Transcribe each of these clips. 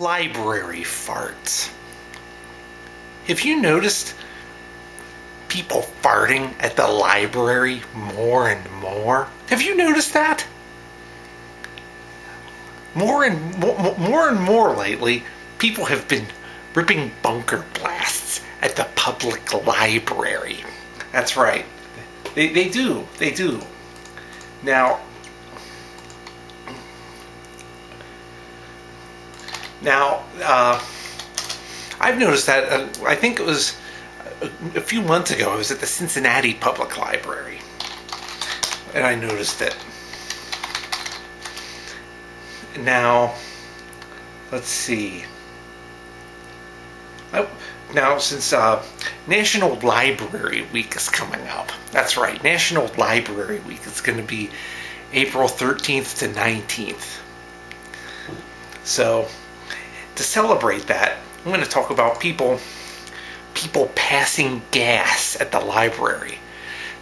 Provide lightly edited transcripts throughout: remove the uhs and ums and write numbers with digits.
Library farts. Have you noticed people farting at the library more and more? Have you noticed that? More and more lately, people have been ripping bunker blasts at the public library. That's right. They do. They do. Now, I've noticed that, I think it was a few months ago, I was at the Cincinnati Public Library, and I noticed it. Now, let's see. Now, since National Library Week is coming up, that's right, National Library Week is going to be April 13th to 19th. So, to celebrate that, I'm going to talk about people passing gas at the library.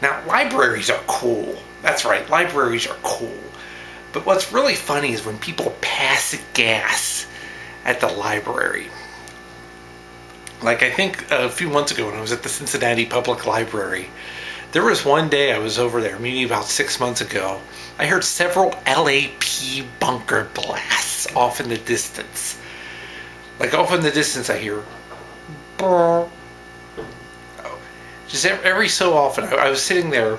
Now, libraries are cool. That's right, libraries are cool. But what's really funny is when people pass gas at the library. Like, I think a few months ago when I was at the Cincinnati Public Library, there was one day I was over there, maybe about 6 months ago. I heard several LAP bunker blasts off in the distance. Like, off in the distance I hear, just every so often. I was sitting there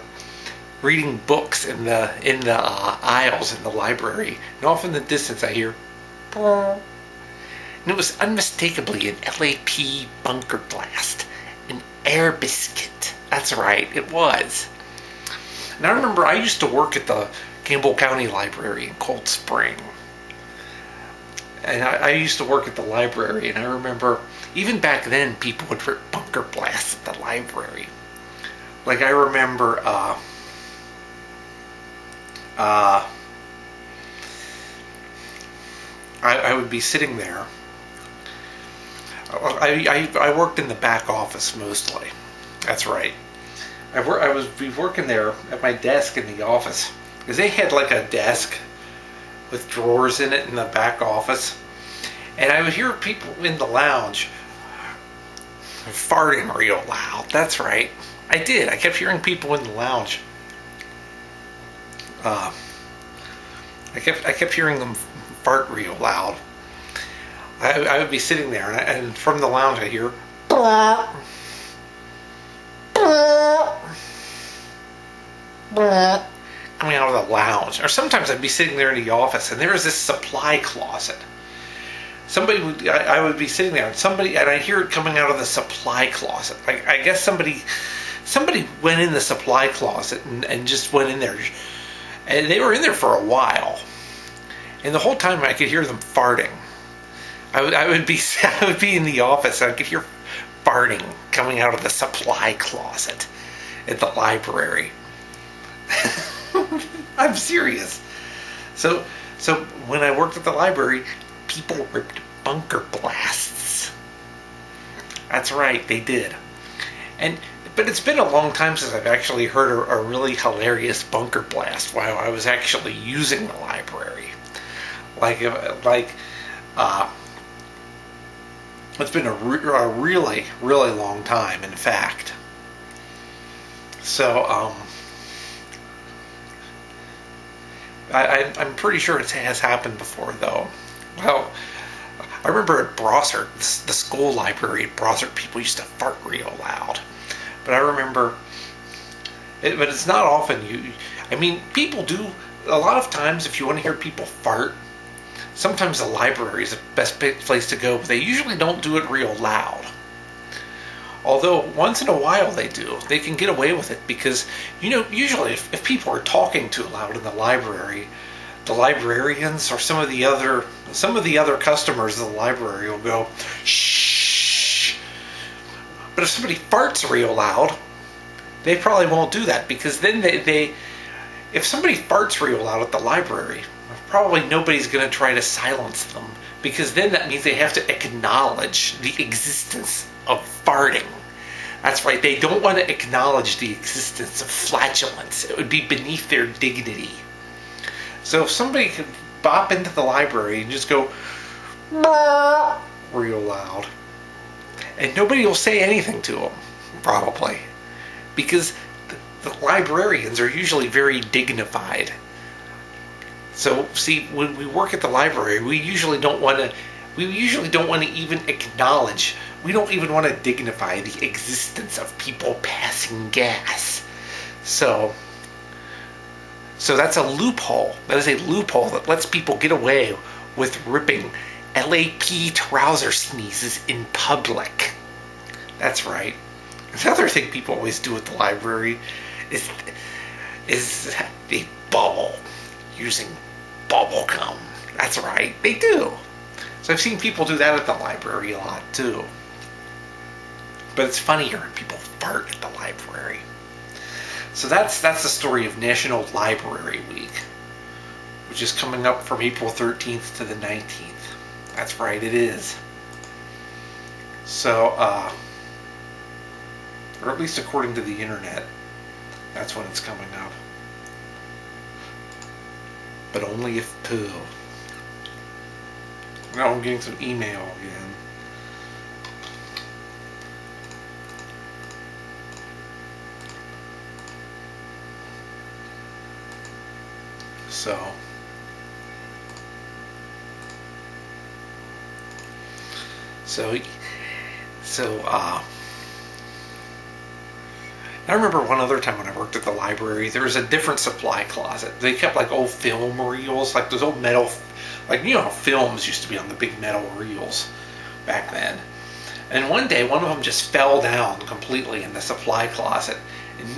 reading books in the aisles in the library, and off in the distance I hear, and it was unmistakably an LAP bunker blast, an air biscuit. That's right, it was. And I remember I used to work at the Campbell County Library in Cold Spring. And I used to work at the library, and I remember even back then people would rip bunker blasts at the library. Like, I remember I would be sitting there. I worked in the back office mostly. That's right. I was working there at my desk in the office, because they had like a desk with drawers in it in the back office, and I would hear people in the lounge farting real loud. That's right, I did. I kept hearing people in the lounge. I kept hearing them fart real loud. I would be sitting there, and from the lounge I hear coming out of the lounge. Or sometimes I'd be sitting there in the office, and there was this supply closet. I would be sitting there, and I'd hear it coming out of the supply closet. Like, I guess somebody went in the supply closet and just went in there, and they were in there for a while. And the whole time I could hear them farting. I would be in the office, and I could hear farting coming out of the supply closet at the library. I'm serious. So when I worked at the library, people ripped bunker blasts. That's right, they did. But it's been a long time since I've actually heard a really hilarious bunker blast while I was actually using the library. It's been a really, really long time, in fact. So, I'm pretty sure it has happened before, though. Well, I remember at Brossart, the school library at Brossart, people used to fart real loud. But I remember, but it's not often. People do, a lot of times, if you want to hear people fart, sometimes the library is the best place to go, but they usually don't do it real loud. Although, once in a while they do. They can get away with it because, usually if people are talking too loud in the library, the librarians or some of the other customers of the library will go, shh. But if somebody farts real loud, they probably won't do that, because then if somebody farts real loud at the library, probably nobody's going to try to silence them, because then that means they have to acknowledge the existence of farting. That's right, they don't want to acknowledge the existence of flatulence. It would be beneath their dignity. So if somebody could bop into the library and just go, real loud. And nobody will say anything to them, probably. Because the librarians are usually very dignified. So, see, when we work at the library, we usually don't want to even acknowledge, we don't even want to dignify the existence of people passing gas. So that's a loophole. That is a loophole that lets people get away with ripping LAP trouser sneezes in public. That's right. The other thing people always do at the library is they bubble using bubble gum. That's right, they do. So I've seen people do that at the library a lot too. But it's funnier when people fart at the library. So that's the story of National Library Week, which is coming up from April 13th to the 19th. That's right, it is. So, or at least according to the internet, that's when it's coming up. But only if poo. Now I'm getting some email again. I remember one other time when I worked at the library, there was a different supply closet. They kept like old film reels, like those old metal, like, you know how films used to be on the big metal reels back then. And one day, one of them just fell down completely in the supply closet,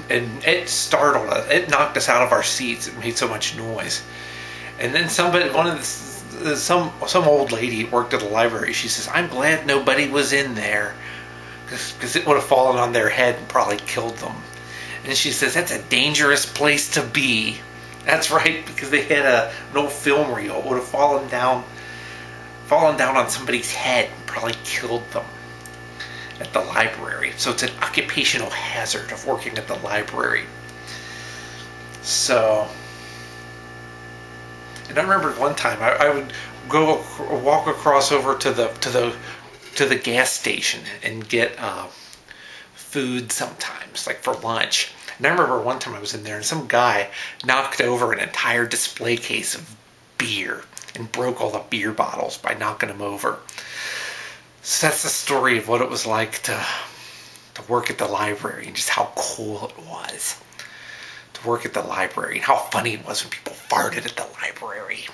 and it startled us. It knocked us out of our seats. It made so much noise. And then some old lady worked at the library. She says, "I'm glad nobody was in there, because it would have fallen on their head and probably killed them." And she says, "That's a dangerous place to be." That's right, because they had an old film reel. It would have fallen down on somebody's head and probably killed them at the library. So it's an occupational hazard of working at the library. So, and I remember one time I would walk across over to the gas station and get food sometimes, like for lunch. And I remember one time I was in there and some guy knocked over an entire display case of beer and broke all the beer bottles by knocking them over. So that's the story of what it was like to work at the library, and just how cool it was to work at the library, and how funny it was when people farted at the library.